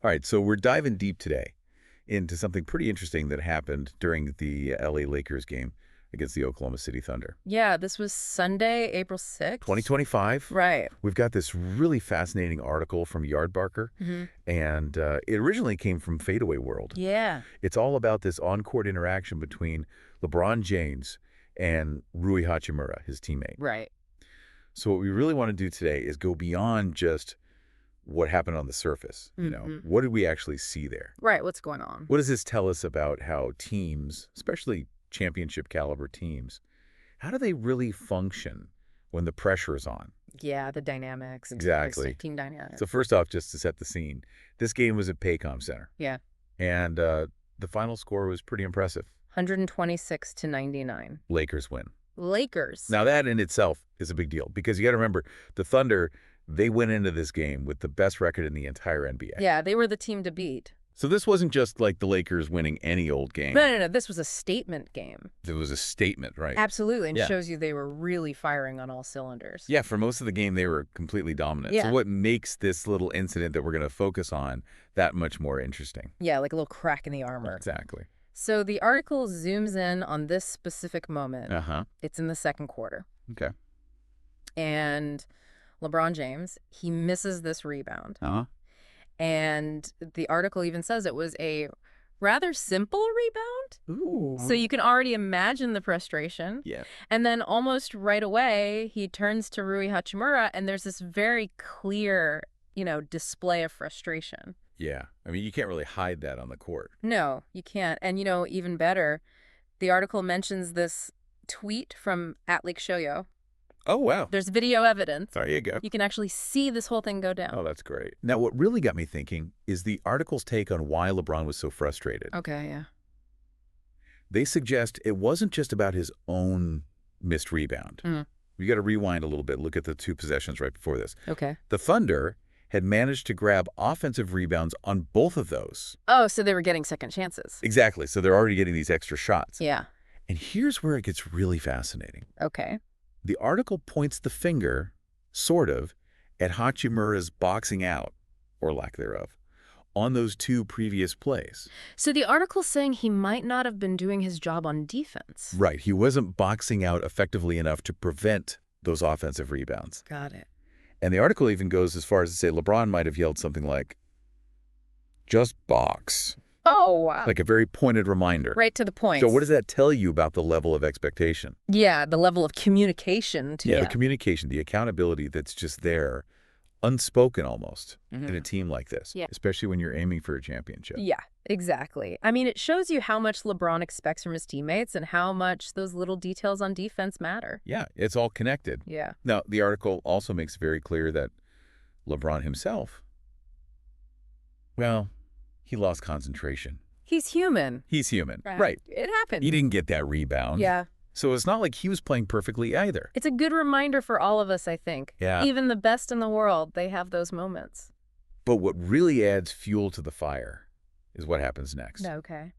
All right, so we're diving deep today into something pretty interesting that happened during the LA Lakers game against the Oklahoma City Thunder. Yeah, this was Sunday, April 6th. 2025. Right. We've got this really fascinating article from Yardbarker, and it originally came from Fadeaway World. Yeah. It's all about this on-court interaction between LeBron James and Rui Hachimura, his teammate. Right. So what we really want to do today is go beyond just what happened on the surface. What did we actually see there? Right. What's going on? What does this tell us about how teams, especially championship caliber teams, how do they really function when the pressure is on? Yeah, the dynamics. Exactly. Team dynamics. So first off, just to set the scene, this game was at Paycom Center. Yeah. And the final score was pretty impressive. 126-99. Lakers win. Lakers. Now that in itself is a big deal because you got to remember the Thunder, they went into this game with the best record in the entire NBA. Yeah, they were the team to beat. So this wasn't just like the Lakers winning any old game. No. This was a statement game. It was a statement, right? Absolutely. And Yeah. shows you they were really firing on all cylinders. Yeah, for most of the game, they were completely dominant. Yeah. So what makes this little incident that we're going to focus on that much more interesting? Yeah, like a little crack in the armor. Exactly. So the article zooms in on this specific moment. Uh-huh. It's in the second quarter. Okay. And LeBron James, he misses this rebound. Uh-huh. And the article even says it was a rather simple rebound. Ooh. So you can already imagine the frustration. Yeah. And then almost right away, he turns to Rui Hachimura, and there's this very clear, display of frustration. Yeah. I mean, you can't really hide that on the court. No, you can't. And, even better, the article mentions this tweet from @LakeShoyo. Oh, wow. There's video evidence. There you go. You can actually see this whole thing go down. Oh, that's great. Now, what really got me thinking is the article's take on why LeBron was so frustrated. Okay, yeah. They suggest it wasn't just about his own missed rebound. You got to rewind a little bit. Look at the two possessions right before this. Okay. The Thunder had managed to grab offensive rebounds on both of those. Oh, so they were getting second chances. Exactly. So they're already getting these extra shots. Yeah. And here's where it gets really fascinating. Okay. The article points the finger, sort of, at Hachimura's boxing out, or lack thereof, on those two previous plays. So the article's saying he might not have been doing his job on defense. Right. He wasn't boxing out effectively enough to prevent those offensive rebounds. Got it. And the article even goes as far as to say LeBron might have yelled something like, "Just box." Oh, wow. Like a very pointed reminder. Right to the point. So what does that tell you about the level of expectation? Yeah, the level of communication. The communication, the accountability that's just there, unspoken almost, in a team like this, Yeah. especially when you're aiming for a championship. Yeah, exactly. I mean, it shows you how much LeBron expects from his teammates and how much those little details on defense matter. Yeah, it's all connected. Yeah. Now, the article also makes very clear that LeBron himself, well, he lost concentration. He's human. He's human. Right. It happened. He didn't get that rebound. Yeah. So it's not like he was playing perfectly either. It's a good reminder for all of us, I think. Yeah. Even the best in the world, they have those moments. But what really adds fuel to the fire is what happens next. Okay.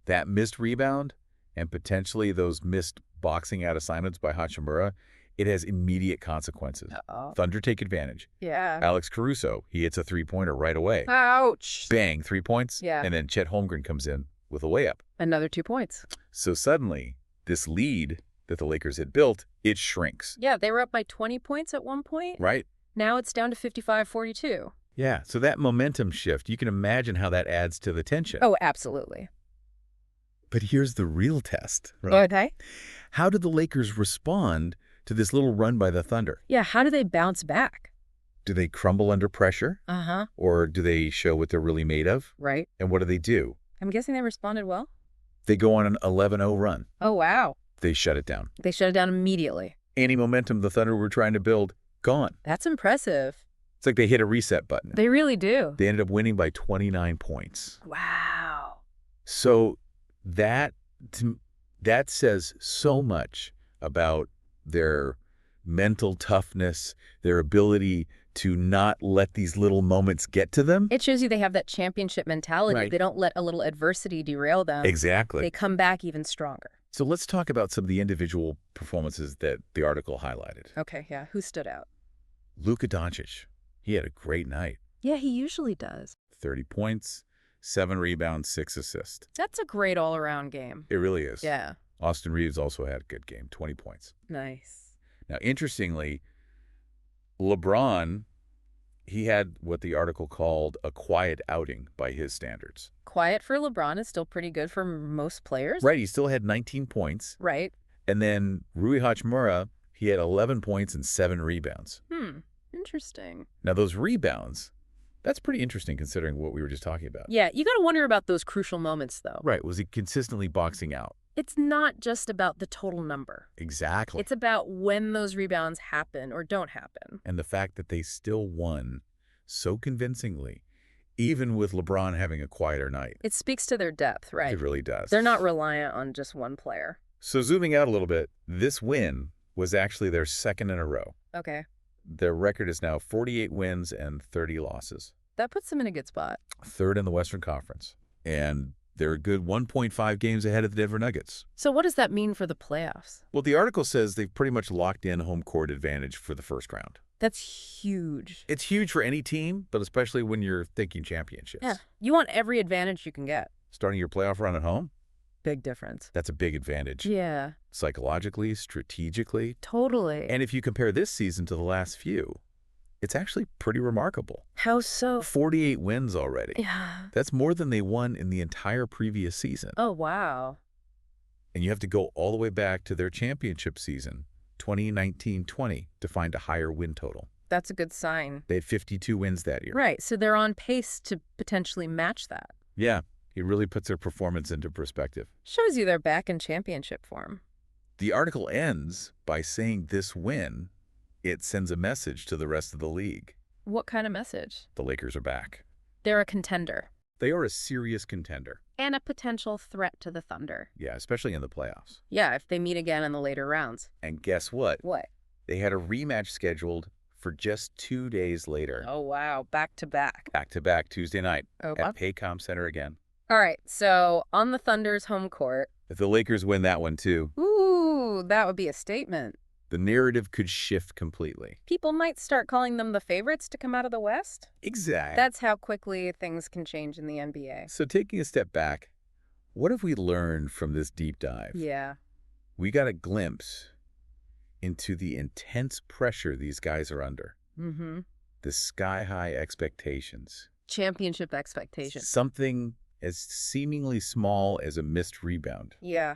That missed rebound and potentially those missed boxing out assignments by Hachimura, it has immediate consequences. Uh-oh. Thunder take advantage. Yeah. Alex Caruso, he hits a three-pointer right away. Ouch. Bang, 3 points. Yeah. And then Chet Holmgren comes in with a layup. Another 2 points. So suddenly, this lead that the Lakers had built, it shrinks. Yeah, they were up by 20 points at one point. Right? Now it's down to 55-42. Yeah. So that momentum shift, you can imagine how that adds to the tension. Oh, absolutely. But here's the real test. Right? Okay. How did the Lakers respond to this little run by the Thunder? Yeah, how do they bounce back? Do they crumble under pressure? Uh-huh. Or do they show what they're really made of? Right. And what do? I'm guessing they responded well. They go on an 11-0 run. Oh, wow. They shut it down. They shut it down immediately. Any momentum the Thunder were trying to build, gone. That's impressive. It's like they hit a reset button. They really do. They ended up winning by 29 points. Wow. So that says so much about their mental toughness, their ability to not let these little moments get to them. It shows you they have that championship mentality. Right. They don't let a little adversity derail them. Exactly. They come back even stronger. So let's talk about some of the individual performances that the article highlighted. Okay, yeah. Who stood out? Luka Doncic, he had a great night. Yeah, he usually does. 30 points, 7 rebounds, 6 assists. That's a great all-around game. It really is. Yeah. Austin Reeves also had a good game, 20 points. Nice. Now, interestingly, LeBron, he had what the article called a quiet outing by his standards. Quiet for LeBron is still pretty good for most players. Right, he still had 19 points. Right. And then Rui Hachimura, he had 11 points and 7 rebounds. Interesting. Now, those rebounds, that's pretty interesting considering what we were just talking about. Yeah, you got to wonder about those crucial moments, though. Right, was he consistently boxing out? It's not just about the total number. Exactly. It's about when those rebounds happen or don't happen. And the fact that they still won so convincingly, even with LeBron having a quieter night. It speaks to their depth, right? It really does. They're not reliant on just one player. So zooming out a little bit, this win was actually their second in a row. Okay. Their record is now 48 wins and 30 losses. That puts them in a good spot. Third in the Western Conference. And they're a good 1.5 games ahead of the Denver Nuggets. So what does that mean for the playoffs? Well, the article says they've pretty much locked in home court advantage for the first round. That's huge. It's huge for any team, but especially when you're thinking championships. Yeah. You want every advantage you can get. Starting your playoff run at home? Big difference. That's a big advantage. Yeah. Psychologically, strategically. Totally. And if you compare this season to the last few, it's actually pretty remarkable. How so? 48 wins already. Yeah. That's more than they won in the entire previous season. Oh, wow. And you have to go all the way back to their championship season, 2019-20, to find a higher win total. That's a good sign. They had 52 wins that year. Right. So they're on pace to potentially match that. Yeah, it really puts their performance into perspective. Shows you they're back in championship form. The article ends by saying this win, it sends a message to the rest of the league. What kind of message? The Lakers are back. They're a contender. They are a serious contender. And a potential threat to the Thunder. Yeah, especially in the playoffs. Yeah, if they meet again in the later rounds. And guess what? What? They had a rematch scheduled for just 2 days later. Oh, wow. Back to back. Back-to-back Tuesday night Oh, at Paycom Center again. All right. So on the Thunder's home court. If the Lakers win that one too, Ooh, that would be a statement. the narrative could shift completely. People might start calling them the favorites to come out of the West. Exactly. That's how quickly things can change in the NBA. So taking a step back, what have we learned from this deep dive? Yeah. We got a glimpse into the intense pressure these guys are under. Mm-hmm. The sky-high expectations. Championship expectations. Something as seemingly small as a missed rebound. Yeah.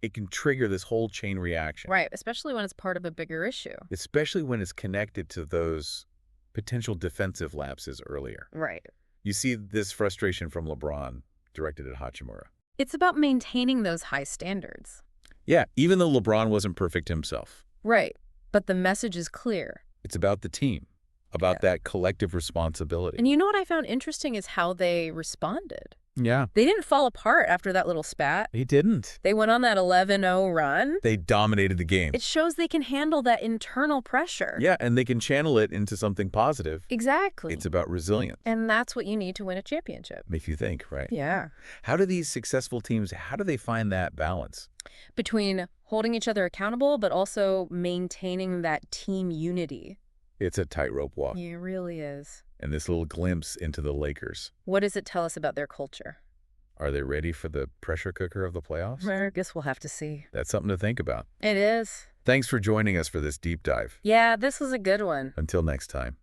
It can trigger this whole chain reaction. Right. Especially when it's part of a bigger issue. Especially when it's connected to those potential defensive lapses earlier. Right. You see this frustration from LeBron directed at Hachimura. It's about maintaining those high standards. Yeah, even though LeBron wasn't perfect himself. Right. But the message is clear. It's about the team, about that collective responsibility. And you know what I found interesting is how they responded. Yeah. They didn't fall apart after that little spat. He didn't. They went on that 11-0 run. They dominated the game. It shows they can handle that internal pressure. Yeah, and they can channel it into something positive. Exactly. It's about resilience. And that's what you need to win a championship. Makes you think, right? Yeah. How do these successful teams, how do they find that balance? Between holding each other accountable, but also maintaining that team unity. It's a tightrope walk. It really is. And this little glimpse into the Lakers. What does it tell us about their culture? Are they ready for the pressure cooker of the playoffs? I guess we'll have to see. That's something to think about. It is. Thanks for joining us for this deep dive. Yeah, this was a good one. Until next time.